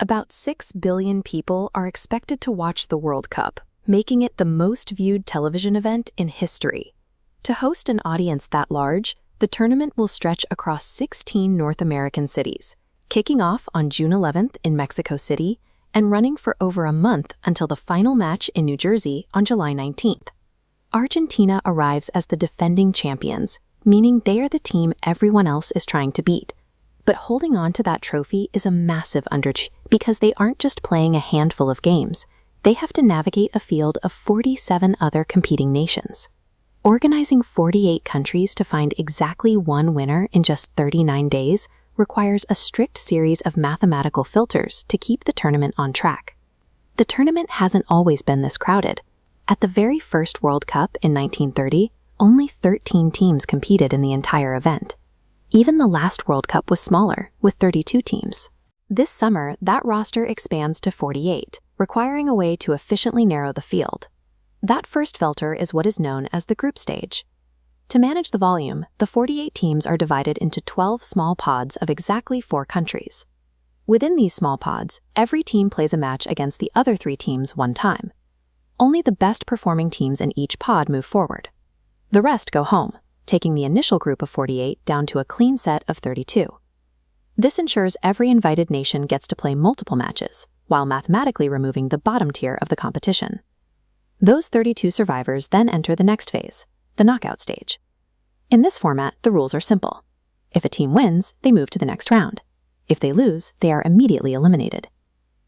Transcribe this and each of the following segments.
About 6 billion people are expected to watch the World Cup, making it the most viewed television event in history. To host an audience that large, the tournament will stretch across 16 North American cities, kicking off on June 11th in Mexico City and running for over a month until the final match in New Jersey on July 19th. Argentina arrives as the defending champions, meaning they are the team everyone else is trying to beat. But holding on to that trophy is a massive undertaking because they aren't just playing a handful of games. They have to navigate a field of 47 other competing nations. Organizing 48 countries to find exactly one winner in just 39 days requires a strict series of mathematical filters to keep the tournament on track. The tournament hasn't always been this crowded. At the very first World Cup in 1930, only 13 teams competed in the entire event. Even the last World Cup was smaller, with 32 teams. This summer, that roster expands to 48, requiring a way to efficiently narrow the field. That first filter is what is known as the group stage. To manage the volume, the 48 teams are divided into 12 small pods of exactly 4 countries. Within these small pods, every team plays a match against the other 3 teams one time. Only the best performing teams in each pod move forward. The rest go home, taking the initial group of 48 down to a clean set of 32. This ensures every invited nation gets to play multiple matches, while mathematically removing the bottom tier of the competition. Those 32 survivors then enter the next phase, the knockout stage. In this format, the rules are simple. If a team wins, they move to the next round. If they lose, they are immediately eliminated.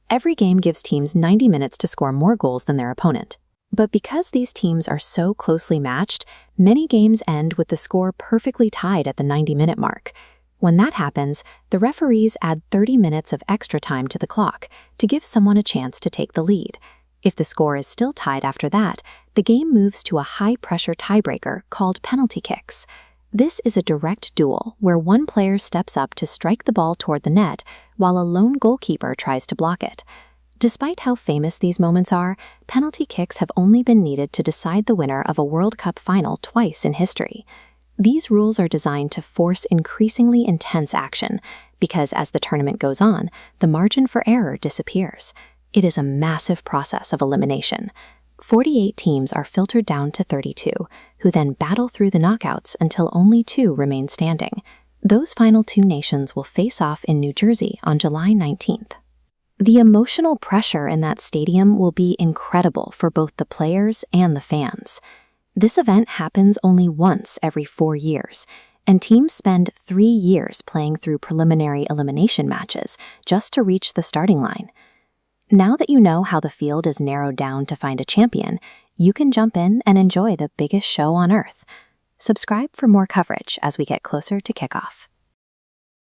Every game gives teams 90 minutes to score more goals than their opponent. But because these teams are so closely matched, many games end with the score perfectly tied at the 90-minute mark. When that happens, the referees add 30 minutes of extra time to the clock to give someone a chance to take the lead. If the score is still tied after that, the game moves to a high-pressure tiebreaker called penalty kicks. This is a direct duel where one player steps up to strike the ball toward the net while a lone goalkeeper tries to block it. Despite how famous these moments are, penalty kicks have only been needed to decide the winner of a World Cup final twice in history. These rules are designed to force increasingly intense action because as the tournament goes on, the margin for error disappears. It is a massive process of elimination. 48 teams are filtered down to 32, who then battle through the knockouts until only 2 remain standing. Those final 2 nations will face off in New Jersey on July 19th. The emotional pressure in that stadium will be incredible for both the players and the fans. This event happens only once every 4 years, and teams spend 3 years playing through preliminary elimination matches just to reach the starting line. Now that you know how the field is narrowed down to find a champion, you can jump in and enjoy the biggest show on Earth. Subscribe for more coverage as we get closer to kickoff.